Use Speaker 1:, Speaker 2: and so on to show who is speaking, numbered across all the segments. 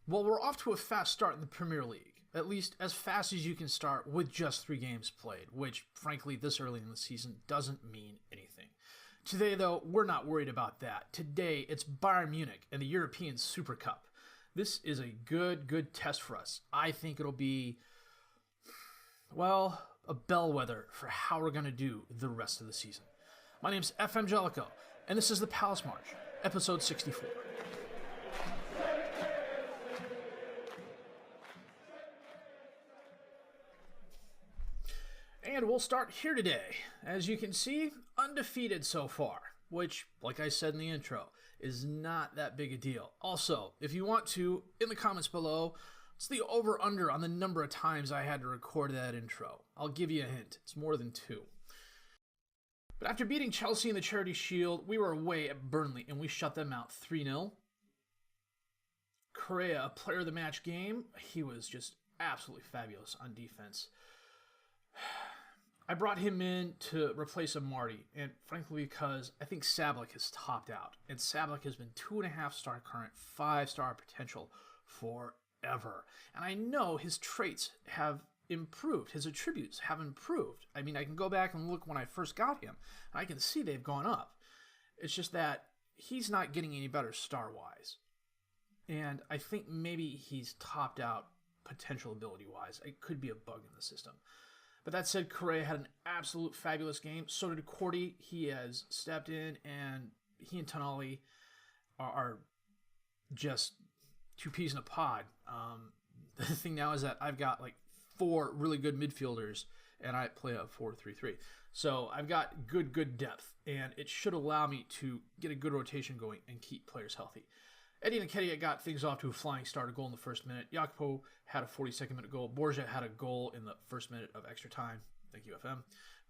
Speaker 1: Well, we're off to a fast start in the Premier League, at least as fast as you can start with just 3 games played, which, frankly, this early in the season doesn't mean anything. Today, though, we're not worried about that. Today, it's Bayern Munich and the European Super Cup. This is a good test for us. I think it'll be, well, a bellwether for how we're going to do the rest of the season. My name's FM19, and this is the Palace March, episode 64. And we'll start here today. As you can see, undefeated so far, which, like I said in the intro, is not that big a deal. Also, if you want to, in the comments below, it's the over-under on the number of times I had to record that intro. I'll give you a hint. It's more than 2. But after beating Chelsea in the Charity Shield, we were away at Burnley, and we shut them out 3-0. Correa, a player of the match game, he was just absolutely fabulous on defense. I brought him in to replace a Marty, and frankly because I think Sablick has topped out. And Sablick has been 2.5-star current, 5-star potential forever. And I know his traits have improved. His attributes have improved. I mean, I can go back and look when I first got him, and I can see they've gone up. It's just that he's not getting any better star-wise. And I think maybe he's topped out potential ability-wise. It could be a bug in the system. But that said, Correa had an absolute fabulous game. So did Cordy. He has stepped in, and he and Tonali are just 2 peas in a pod. The thing now is that I've got like 4 really good midfielders, and I play a 4-3-3. So I've got good depth, and it should allow me to get a good rotation going and keep players healthy. Eddie Nketiah got things off to a flying start, a goal in the first minute. Jacopo had a 42nd minute goal. Borja had a goal in the first minute of extra time. Thank you, FM.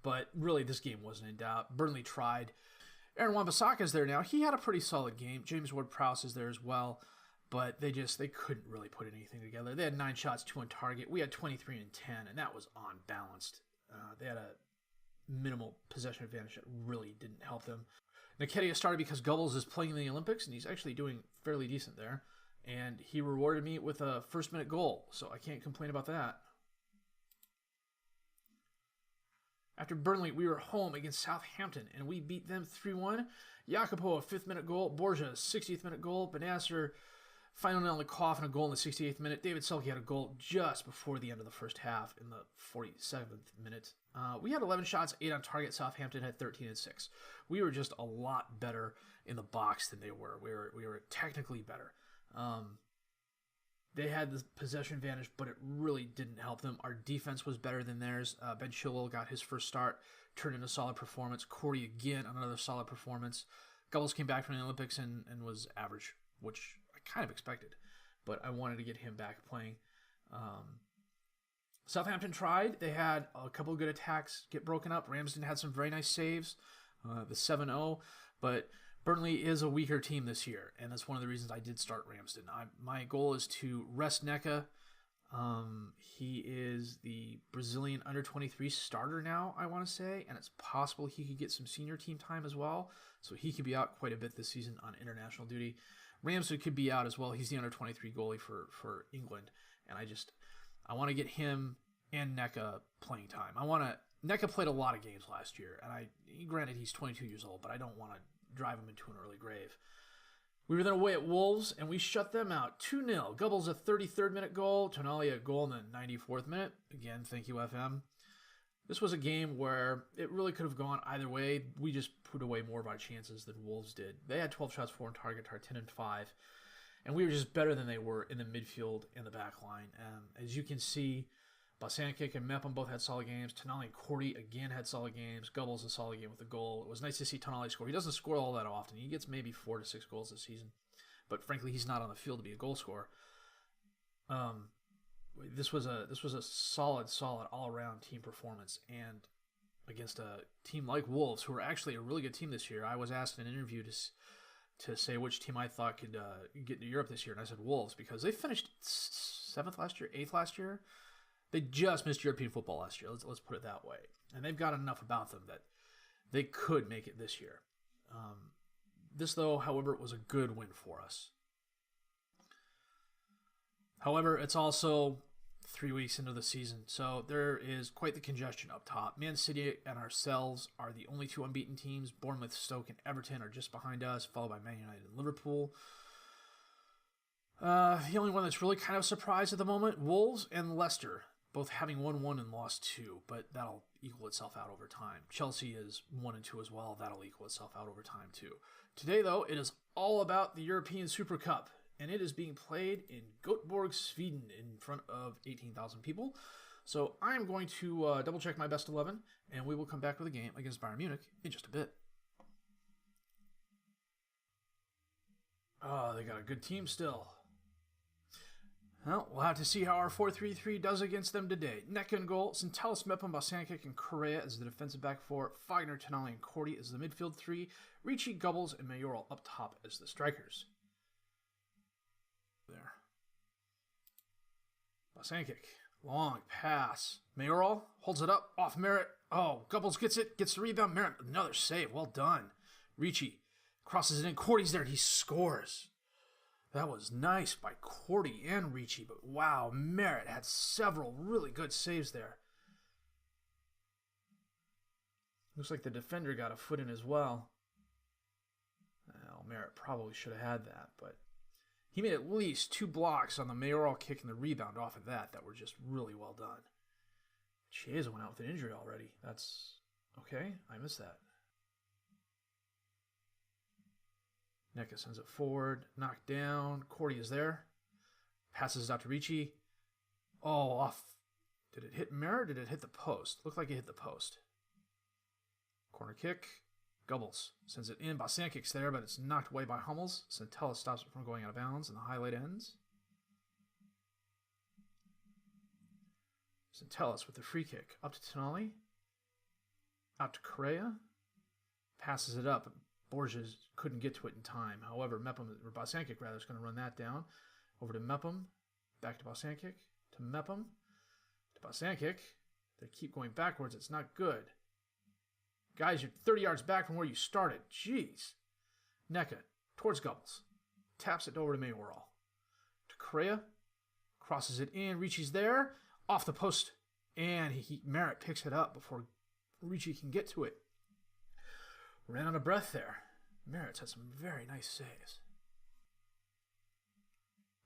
Speaker 1: But really, this game wasn't in doubt. Burnley tried. Aaron Wan-Bissaka's there now. He had a pretty solid game. James Ward-Prowse is there as well. But they couldn't really put anything together. They had 9 shots, 2 on target. We had 23 and 10, and that was unbalanced. They had a minimal possession advantage that really didn't help them. Nketiah started because Gubbles is playing in the Olympics, and he's actually doing fairly decent there. And he rewarded me with a first-minute goal, so I can't complain about that. After Burnley, we were home against Southampton, and we beat them 3-1. Jacopo, a 5th-minute goal. Borja, a 60th-minute goal. Benasser, final nail in the coffin, a goal in the 68th minute. David Selke had a goal just before the end of the first half in the 47th minute. We had 11 shots, 8 on target. Southampton had 13 and 6. We were just a lot better in the box than they were. We were technically better. They had the possession advantage, but it really didn't help them. Our defense was better than theirs. Ben Chilwell got his first start, turned in a solid performance. Corey again, another solid performance. Gubbles came back from the Olympics and was average, which I kind of expected, but I wanted to get him back playing. Southampton tried. They had a couple of good attacks get broken up. Ramsden had some very nice saves, the 7-0, but Burnley is a weaker team this year, and that's one of the reasons I did start Ramsden. My goal is to rest Neca. He is the Brazilian under-23 starter now, I want to say, and it's possible he could get some senior team time as well, so he could be out quite a bit this season on international duty. Ramsden could be out as well. He's the under-23 goalie for England, and I want to get him and Neca playing time. Neca played a lot of games last year, and granted he's 22 years old, but I don't want to drive him into an early grave. We were then away at Wolves, and we shut them out 2-0. Gubbles a 33rd minute goal. Tonali a goal in the 94th minute. Again, thank you, FM. This was a game where it really could have gone either way. We just put away more of our chances than Wolves did. They had 12 shots, 4 on target, our 10 and 5. And we were just better than they were in the midfield and the back line. As you can see, Bosankic and Mepham both had solid games. Tonali and Cordy again had solid games. Gubbles a solid game with a goal. It was nice to see Tonali score. He doesn't score all that often. He gets maybe 4 to 6 goals this season. But frankly, he's not on the field to be a goal scorer. This was a solid all-around team performance. And against a team like Wolves, who are actually a really good team this year, I was asked in an interview to say which team I thought could get into Europe this year, and I said Wolves because they finished 7th last year, 8th last year. They just missed European football last year. Let's put it that way. And they've got enough about them that they could make it this year. This, though, however, was a good win for us. However, it's also 3 weeks into the season, so there is quite the congestion up top. Man City and ourselves are the only 2 unbeaten teams. Bournemouth, Stoke, and Everton are just behind us, followed by Man United and Liverpool. The only one that's really kind of surprised at the moment, Wolves and Leicester, both having won 1 and lost 2, but that'll equal itself out over time. Chelsea is 1 and 2 as well. That'll equal itself out over time too. Today, though, it is all about the European Super Cup, and it is being played in Goetborg, Sweden, in front of 18,000 people. So I'm going to double-check my best 11, and we will come back with a game against Bayern Munich in just a bit. Oh, they got a good team still. Well, we'll have to see how our 4-3-3 does against them today. Neck in goal, Centellas, Mepham, Bosankic, and Correa as the defensive back 4, Fagner, Tonali, and Cordy as the midfield 3, Ricci, Gubbles, and Mayoral up top as the strikers. There. Bosankic, long pass. Mayoral holds it up, off Merritt. Oh, Gubbles gets it, gets the rebound. Merritt, another save, well done. Ricci crosses it in, Cordy's there, and he scores. That was nice by Cordy and Ricci, but wow, Merritt had several really good saves there. Looks like the defender got a foot in as well. Well, Merritt probably should have had that, but he made at least 2 blocks on the Mayoral kick and the rebound off of that were just really well done. Chiesa went out with an injury already. That's okay. I missed that. Neca sends it forward, knocked down. Cordy is there. Passes it out to Ricci. Oh, off. Did it hit Merritt or did it hit the post? Looked like it hit the post. Corner kick. Gubbles sends it in. Bosankic's there, but it's knocked away by Hummels. Centella stops it from going out of bounds, and the highlight ends. Centellas with the free kick. Up to Tonali. Out to Correa. Passes it up. Borges couldn't get to it in time. However, Bosankic rather is going to run that down. Over to Mepham. Back to Bosankic. To Mepham. To Bosankic. They keep going backwards. It's not good. Guys, you're 30 yards back from where you started. Jeez. Neca towards Gubbles. Taps it over to Mayoral. To Correa. Crosses it in. Ricci's there. Off the post. And Merritt picks it up before Ricci can get to it. Ran out of breath there. Merritt's had some very nice saves.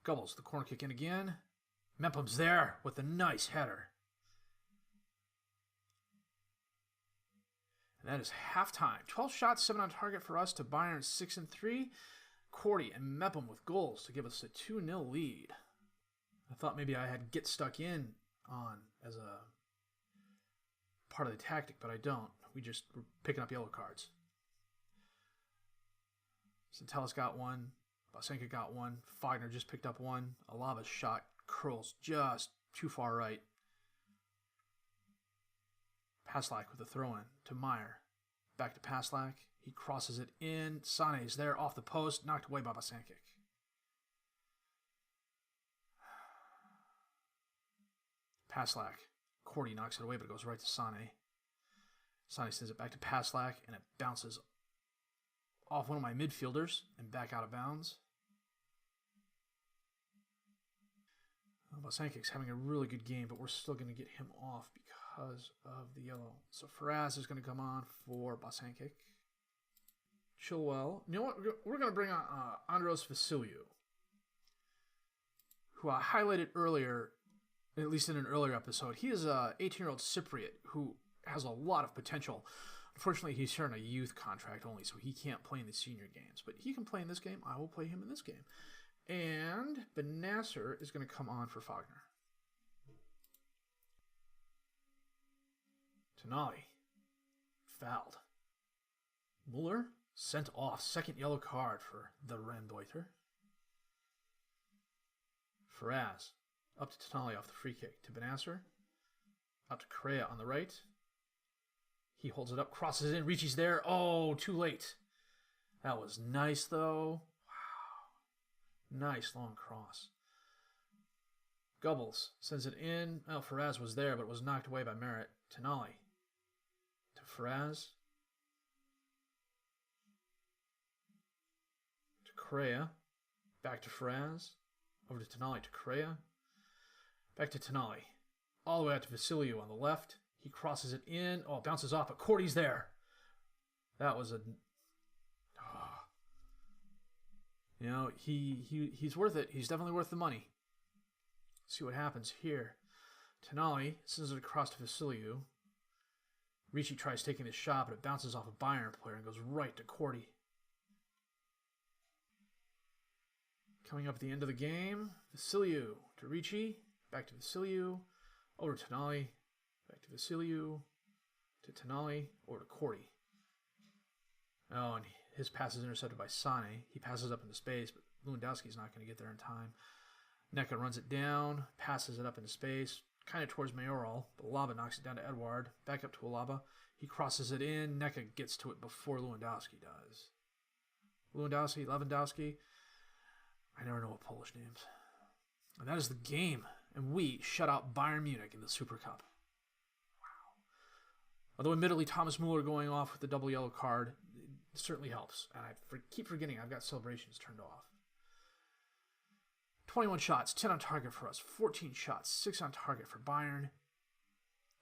Speaker 1: Gubbles, the corner kick in again. Mepham's there with a nice header. And that is halftime. 12 shots, 7 on target for us to Bayern's 6-3. Cordy and Mepham with goals to give us a 2-0 lead. I thought maybe I had get stuck in on as a part of the tactic, but I don't. We just were picking up yellow cards. Centellas got one. Bosankic got one. Fagner just picked up one. Alava's shot curls just too far right. Paslak with a throw-in to Meyer. Back to Paslak. He crosses it in. Sane's there off the post. Knocked away by Bosankic. Paslak. Cordy knocks it away, but it goes right to Sane. Sane sends it back to Paslak, and it bounces off one of my midfielders and back out of bounds. Bosankic's having a really good game, but we're still going to get him off because of the yellow. So Faraz is going to come on for Bosankic. Chilwell. You know what? We're going to bring on Andros Vasiliou, who I highlighted earlier, at least in an earlier episode. He is an 18-year-old Cypriot who has a lot of potential. Unfortunately, he's here on a youth contract only, so he can't play in the senior games. But he can play in this game. I will play him in this game. And Benasser is going to come on for Fagner. Tonali. Fouled. Muller sent off. Second yellow card for the Randeuter. Faraz. Up to Tonali off the free kick. To Benasser. Out to Correa on the right. He holds it up, crosses it in, Ricci's there. Oh, too late. That was nice, though. Wow. Nice long cross. Gubbles sends it in. Well, Faraz was there, but was knocked away by Merritt. Tonali. To Faraz. To Correa. Back to Faraz. Over to Tonali to Correa. Back to Tonali. All the way out to Vassiliou on the left. He crosses it in. Oh, it bounces off, but Cordy's there. That was a... You know, he's worth it. He's definitely worth the money. Let's see what happens here. Tonali sends it across to Vassiliou. Ricci tries taking the shot, but it bounces off a Bayern player and goes right to Cordy. Coming up at the end of the game, Vassiliou to Ricci. Back to Vassiliou. Over to Tonali. Back to Vassiliou. To Tonali. Over to Cordy. Oh, and his pass is intercepted by Sane. He passes up into space, but Lewandowski's not going to get there in time. Neca runs it down, passes it up into space, kind of towards Mayoral, but Alaba knocks it down to Edouard. Back up to Alaba. He crosses it in. Neca gets to it before Lewandowski does. Lewandowski. I never know what Polish names. And that is the game. And we shut out Bayern Munich in the Super Cup. Wow. Although admittedly, Thomas Müller going off with the double yellow card certainly helps. And I keep forgetting I've got celebrations turned off. 21 shots, 10 on target for us. 14 shots, 6 on target for Bayern.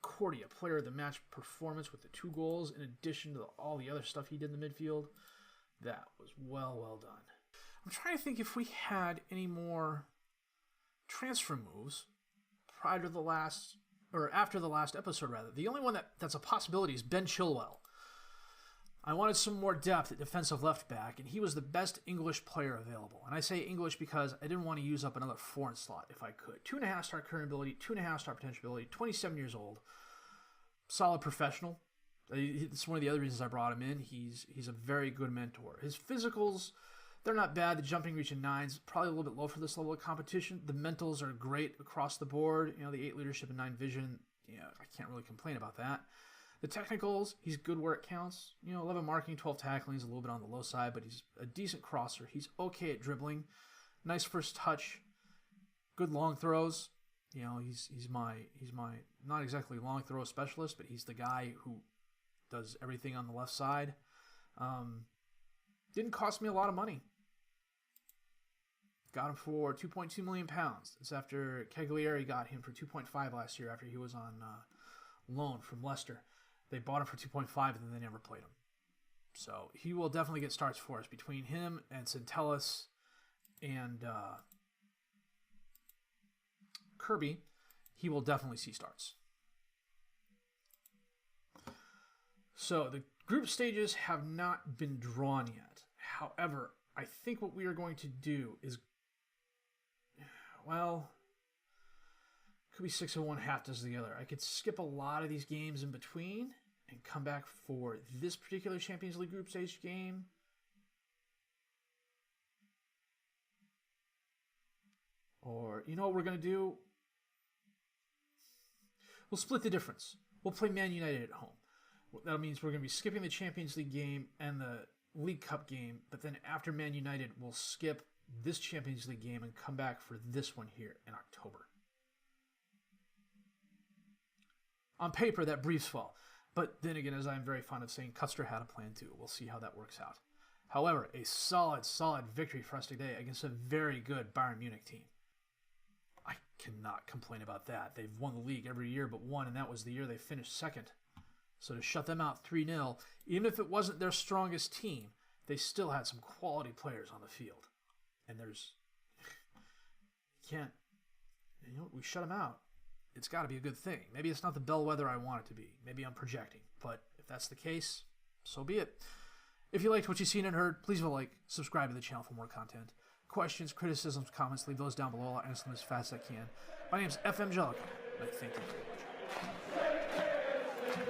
Speaker 1: Cordy, a player of the match performance with the 2 goals, in addition to all the other stuff he did in the midfield. That was well done. I'm trying to think if we had any more transfer moves prior to the last, or after the last episode, rather. The only one that's a possibility is Ben Chilwell. I wanted some more depth at defensive left back, and he was the best English player available. And I say English because I didn't want to use up another foreign slot if I could. 2.5 star current ability, 2.5 star potential ability, 27 years old, solid professional. It's one of the other reasons I brought him in. He's a very good mentor. His physicals, they're not bad. The jumping reach in 9's probably a little bit low for this level of competition. The mentals are great across the board. You know, the 8 leadership and 9 vision, I can't really complain about that. The technicals, he's good where it counts. 11 marking, 12 tackling is a little bit on the low side, but he's a decent crosser. He's okay at dribbling. Nice first touch. Good long throws. He's my not exactly long throw specialist, but he's the guy who does everything on the left side. Didn't cost me a lot of money. Got him for £2.2 million. It's after Cagliari got him for 2.5 last year after he was on loan from Leicester. They bought him for 2.5 and then they never played him. So he will definitely get starts for us. Between him and Centellas and Kirby, he will definitely see starts. So the group stages have not been drawn yet. However, I think what we are going to do is, could be 6 of one, half does the other. I could skip a lot of these games in between and come back for this particular Champions League group stage game. Or, what we're going to do? We'll split the difference. We'll play Man United at home. That means we're going to be skipping the Champions League game and the League Cup game, but then after Man United, we'll skip this Champions League game and come back for this one here in October. On paper, that briefs well. But then again, as I'm very fond of saying, Custer had a plan too. We'll see how that works out. However, a solid victory for us today against a very good Bayern Munich team. I cannot complain about that. They've won the league every year but one, and that was the year they finished second. So to shut them out 3-0, even if it wasn't their strongest team, they still had some quality players on the field. And we shut them out. It's got to be a good thing. Maybe it's not the bellwether I want it to be. Maybe I'm projecting. But if that's the case, so be it. If you liked what you've seen and heard, please leave a like, subscribe to the channel for more content. Questions, criticisms, comments, leave those down below. I'll answer them as fast as I can. My name is FM19, and I thank you for watching.